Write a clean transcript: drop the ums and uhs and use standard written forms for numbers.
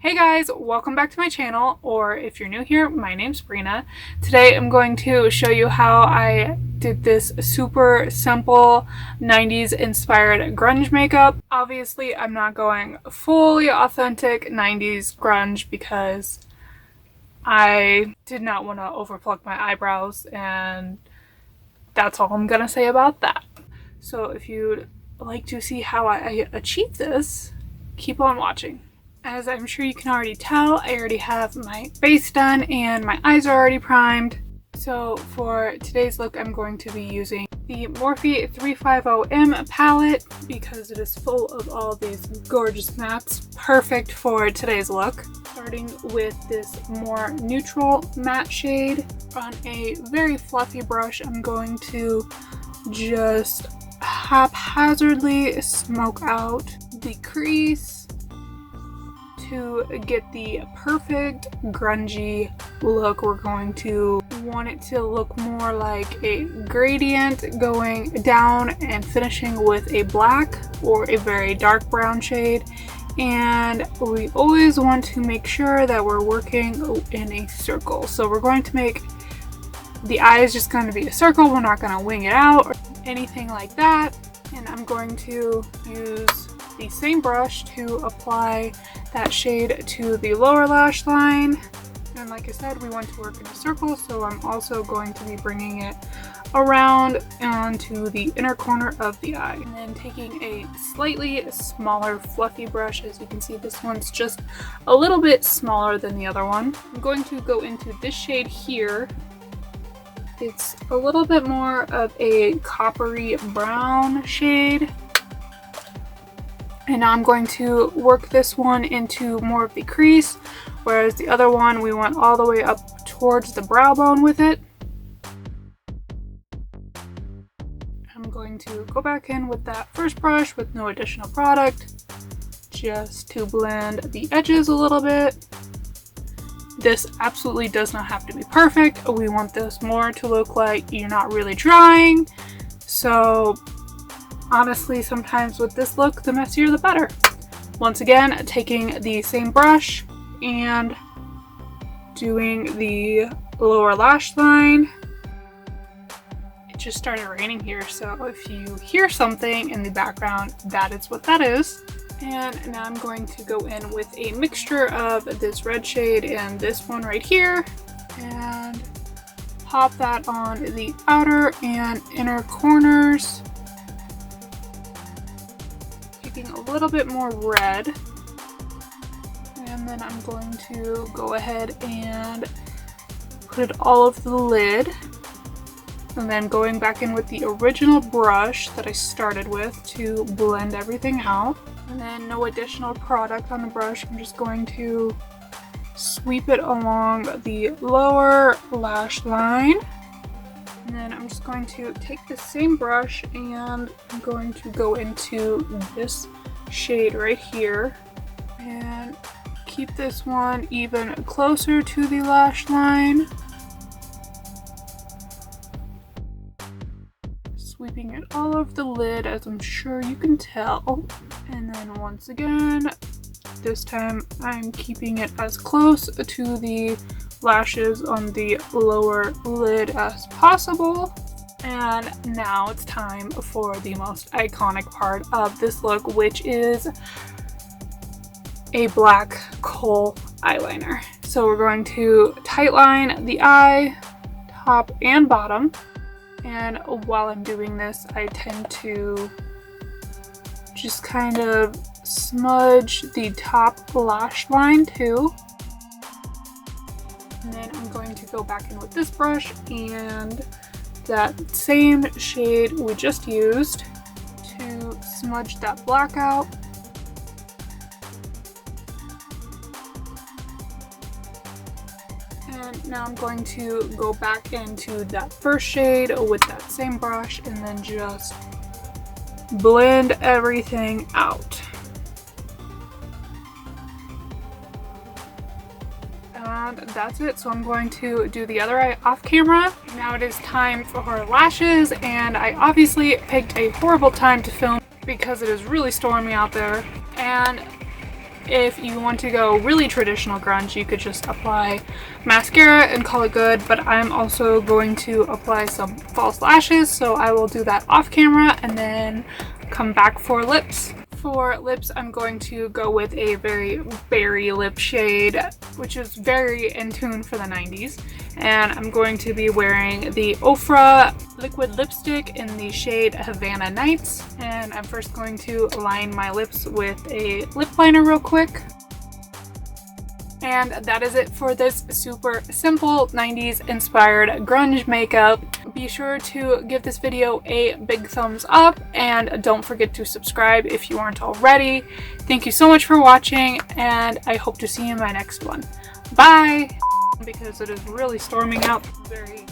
Hey guys, welcome back to my channel, or if you're new here, my name's Brina. Today I'm going to show you how I did this super simple 90s inspired grunge makeup. Obviously, I'm not going fully authentic 90s grunge because I did not want to overpluck my eyebrows, and that's all I'm gonna say about that. So if you'd like to see how I achieve this, keep on watching. As I'm sure you can already tell, I already have my base done and my eyes are already primed. So for today's look, I'm going to be using the Morphe 350M palette because it is full of all these gorgeous mattes, perfect for today's look. Starting with this more neutral matte shade. On a very fluffy brush, I'm going to just haphazardly smoke out the crease to get the perfect grungy look. We're going to want it to look more like a gradient going down and finishing with a black or a very dark brown shade. And we always want to make sure that we're working in a circle. So we're going to make the eyes just going to be a circle. We're not going to wing it out or anything like that. And I'm going to use the same brush to apply that shade to the lower lash line. And like I said, we want to work in a circle, so I'm also going to be bringing it around onto the inner corner of the eye. And then taking a slightly smaller fluffy brush, as you can see this one's just a little bit smaller than the other one. I'm going to go into this shade here. It's a little bit more of a coppery brown shade. And now I'm going to work this one into more of the crease, whereas the other one we went all the way up towards the brow bone with it. I'm going to go back in with that first brush with no additional product, just to blend the edges a little bit. This absolutely does not have to be perfect. We want this more to look like you're not really drawing. So honestly, sometimes with this look, the messier the better. Once again, taking the same brush and doing the lower lash line. It just started raining here, so if you hear something in the background, that is what that is. And now I'm going to go in with a mixture of this red shade and this one right here, and pop that on the outer and inner corners. Taking a little bit more red, and then I'm going to go ahead and put it all over the lid, and then going back in with the original brush that I started with to blend everything out. And then no additional product on the brush, I'm just going to sweep it along the lower lash line. And then I'm just going to take the same brush and I'm going to go into this shade right here and keep this one even closer to the lash line. Sweeping it all over the lid, as I'm sure you can tell. And then once again, this time I'm keeping it as close to the lashes on the lower lid as possible. And now it's time for the most iconic part of this look, which is a black Kohl eyeliner. So we're going to tightline the eye, top and bottom. And while I'm doing this, I tend to just kind of smudge the top lash line too. And then I'm going to go back in with this brush and that same shade we just used to smudge that black out. And now I'm going to go back into that first shade with that same brush and then just blend everything out. And that's it. So I'm going to do the other eye off camera. Now it is time for her lashes, and I obviously picked a horrible time to film because it is really stormy out there. And If you want to go really traditional grunge, you could just apply mascara and call it good, but I'm also going to apply some false lashes, so I will do that off camera and then come back for lips. For lips, I'm going to go with a very berry lip shade, which is very in tune for the 90s. And I'm going to be wearing the Ofra liquid lipstick in the shade Havana Nights. And I'm first going to line my lips with a lip liner real quick. And that is it for this super simple 90s inspired grunge makeup. Be sure to give this video a big thumbs up and don't forget to subscribe if you aren't already. Thank you so much for watching and I hope to see you in my next one. Bye! Because it is really storming out very